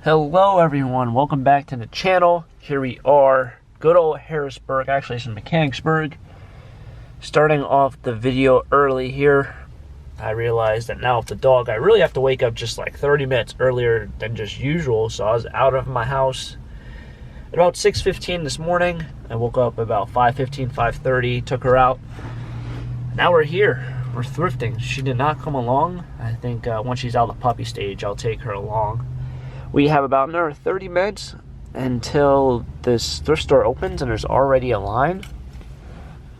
Hello everyone, welcome back to the channel. Here we are, good old Harrisburg, actually it's in Mechanicsburg. Starting off the video early here. I realized that now with the dog, I really have to wake up just like 30 minutes earlier than just usual. So I was out of my house at about 6:15 this morning. I woke up about 5:15, 5:30, took her out. Now we're here, we're thrifting. She did not come along. I think once she's out of the puppy stage, I'll take her along. We have about another 30 minutes until this thrift store opens and there's already a line.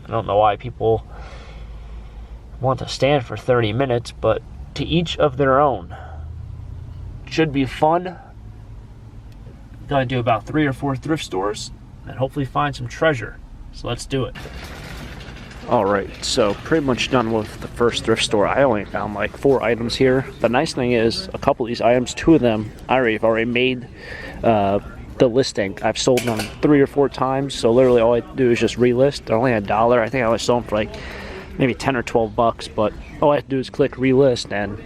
I don't know why people want to stand for 30 minutes, but to each of their own. Should be fun. Gonna do about 3 or 4 thrift stores and hopefully find some treasure. So let's do it. Alright, so pretty much done with the first thrift store. I only found like 4 items here. The nice thing is, a couple of these items, 2 of them, I've already made the listing. I've sold them 3 or 4 times, so literally all I do is just relist. They're only $1. I think I only sold them for like maybe 10 or 12 bucks, but all I have to do is click relist and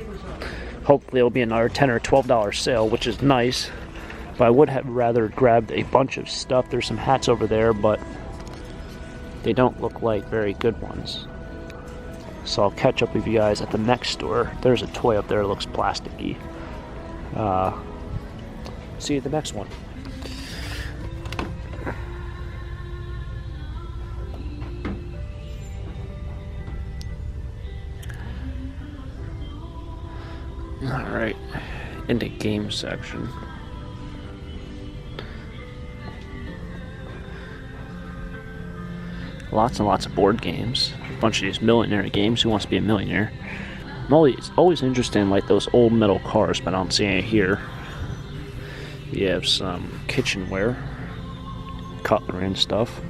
hopefully it'll be another $10 or $12 sale, which is nice. But I would have rather grabbed a bunch of stuff. There's some hats over there, but they don't look like very good ones. So I'll catch up with you guys at the next store. There's a toy up there that looks plasticky. See you at the next one. Alright, in the game section. Lots and lots of board games. A bunch of these millionaire games. Who wants to be a millionaire? I'm always interested in like those old metal cars, but I don't see any here. You have some kitchenware, cutlery and stuff.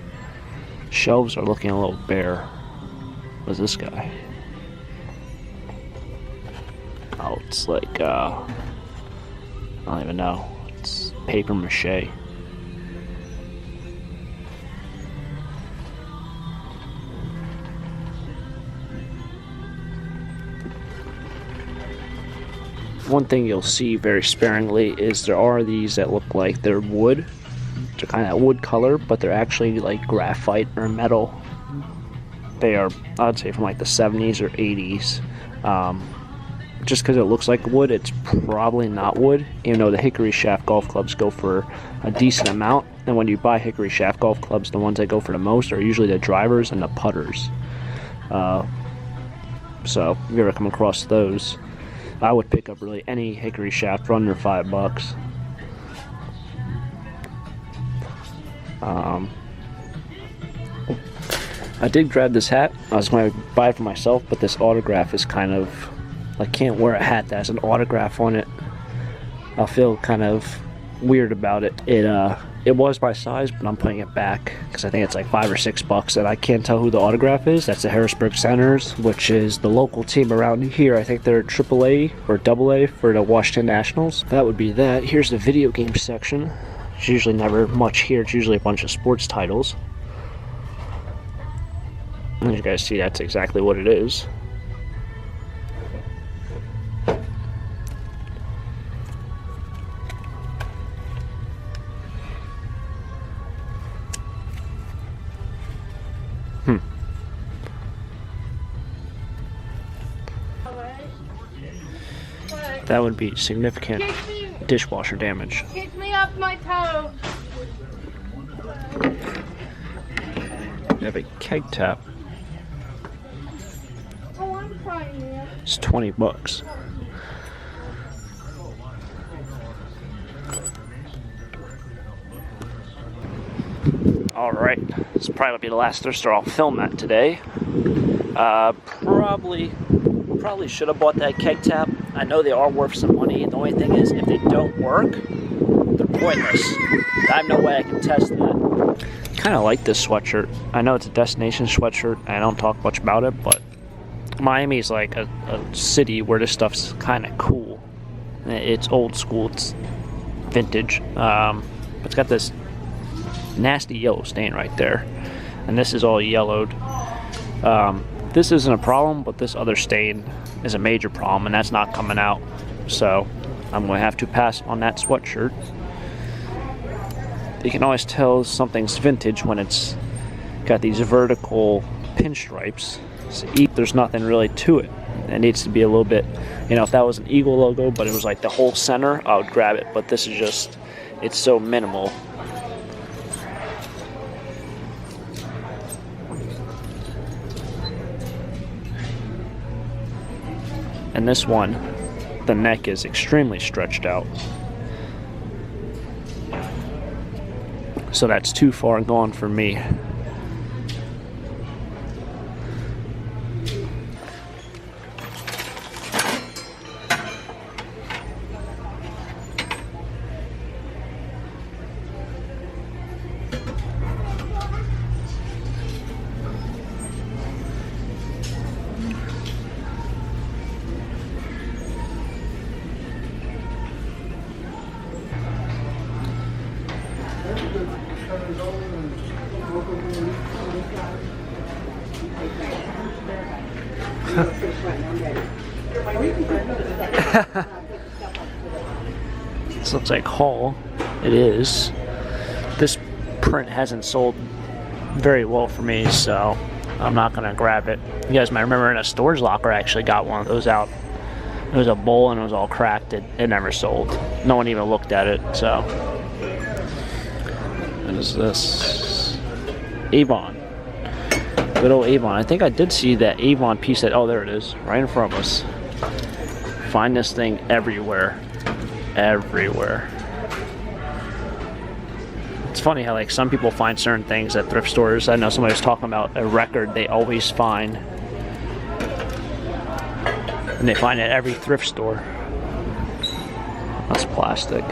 Shelves are looking a little bare. What's this guy? Oh, it's like I don't even know. It's paper mache. One thing you'll see very sparingly is there are these that look like they're wood. They're kind of wood color, but they're actually like graphite or metal. They are, I'd say, from like the 70s or 80s. Just because it looks like wood, it's probably not wood, even though the hickory shaft golf clubs go for a decent amount. And when you buy hickory shaft golf clubs, the ones that go for the most are usually the drivers and the putters. So if you ever come across those, I would pick up really any hickory shaft for under $5. I did grab this hat. I was going to buy it for myself, but this autograph is kind of, I can't wear a hat that has an autograph on it. I'll feel kind of weird about it. It was my size, but I'm putting it back because I think it's like $5 or $6, and I can't tell who the autograph is. That's the Harrisburg Senators, which is the local team around here. I think they're AAA or AA for the Washington Nationals. That would be that. Here's the video game section. It's usually never much here. It's usually a bunch of sports titles. As you guys see, that's exactly what it is. That would be significant dishwasher damage. Kick me off my toe. You have a keg tap. Oh, I'm trying it. It's $20. Alright, this will probably be the last thrift store I'll film at today. Probably should have bought that keg tap. I know they are worth some money. The only thing is, if they don't work, they're pointless. I have no way I can test that. Kind of like this sweatshirt. I know it's a destination sweatshirt, and I don't talk much about it, but Miami is like a city where this stuff's kind of cool. It's old school, it's vintage. It's got this nasty yellow stain right there, and this is all yellowed. This isn't a problem, but this other stain is a major problem, and that's not coming out. So I'm going to have to pass on that sweatshirt. You can always tell something's vintage when it's got these vertical pinstripes. So there's nothing really to it. It needs to be a little bit, you know, if that was an Eagle logo, but it was like the whole center, I would grab it. But this is just, it's so minimal. And this one, the neck is extremely stretched out. So that's too far gone for me. This looks like haul. It is. This print hasn't sold very well for me, so I'm not gonna grab it. You guys might remember in a storage locker, I actually got one of those out. It was a bowl and it was all cracked. It never sold. No one even looked at it. So what is this? Avon. Good old Avon. I think I did see that Avon piece that, oh, there it is, right in front of us. Find this thing everywhere. Everywhere. It's funny how like some people find certain things at thrift stores. I know somebody was talking about a record they always find. And they find it at every thrift store. That's plastic.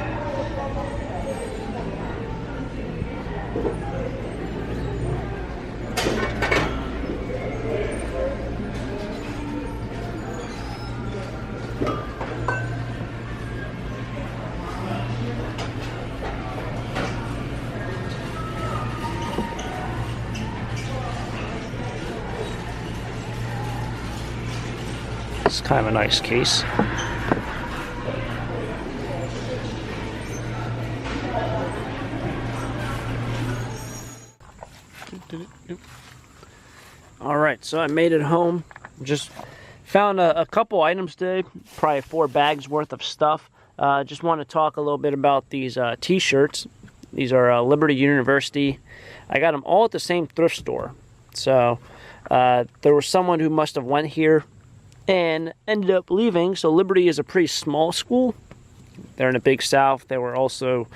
It's kind of a nice case. Alright, so I made it home. Just found a couple items today, probably 4 bags worth of stuff. Just want to talk a little bit about these t-shirts. These are Liberty University. I got them all at the same thrift store. So there was someone who must have went here and ended up leaving. So Liberty is a pretty small school. They're in the Big South. They were also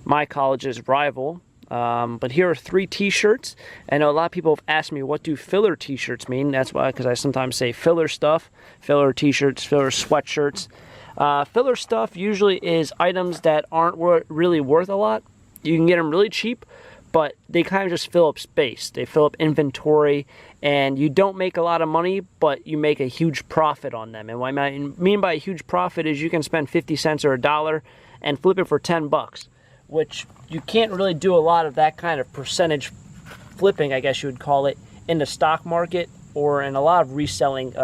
my college's rival. But here are 3 t-shirts. I know a lot of people have asked me, what do filler t-shirts mean? That's why, because I sometimes say filler stuff, filler t-shirts, filler sweatshirts. Filler stuff usually is items that aren't really worth a lot. You can get them really cheap, but they kind of just fill up space. They fill up inventory, and you don't make a lot of money, but you make a huge profit on them. And what I mean by a huge profit is you can spend 50 cents or $1 and flip it for 10 bucks, which you can't really do a lot of that kind of percentage flipping, I guess you would call it, in the stock market or in a lot of reselling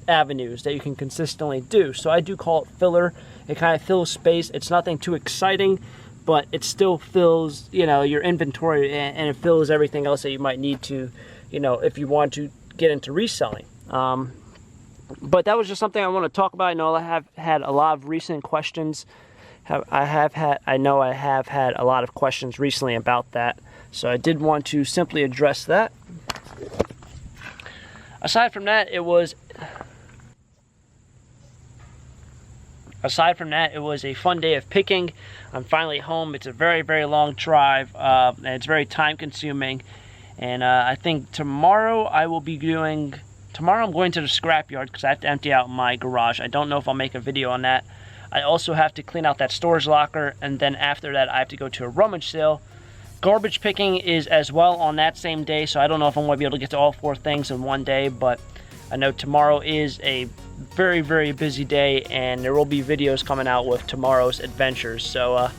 avenues that you can consistently do. So I do call it filler. It kind of fills space. It's nothing too exciting, but it still fills, you know, your inventory, and it fills everything else that you might need to, you know, if you want to get into reselling. But that was just something I want to talk about. I know I have had a lot of recent questions. I know I have had a lot of questions recently about that. So I did want to simply address that. Aside from that, it was a fun day of picking. I'm finally home. It's a very, very long drive, and it's very time consuming. And I think tomorrow I'm going to the scrapyard because I have to empty out my garage. I don't know if I'll make a video on that. I also have to clean out that storage locker, and then after that I have to go to a rummage sale. Garbage picking is as well on that same day, so I don't know if I'm going to be able to get to all 4 things in one day, but I know tomorrow is a very, very busy day, and there will be videos coming out with tomorrow's adventures. So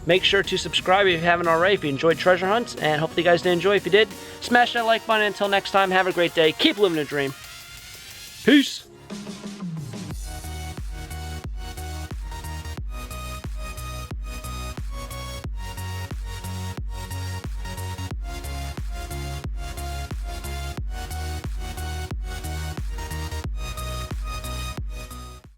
make sure to subscribe if you haven't already, if you enjoyed treasure hunts, and hopefully you guys did enjoy. If you did, smash that like button. Until next time, have a great day. Keep living the dream. Peace.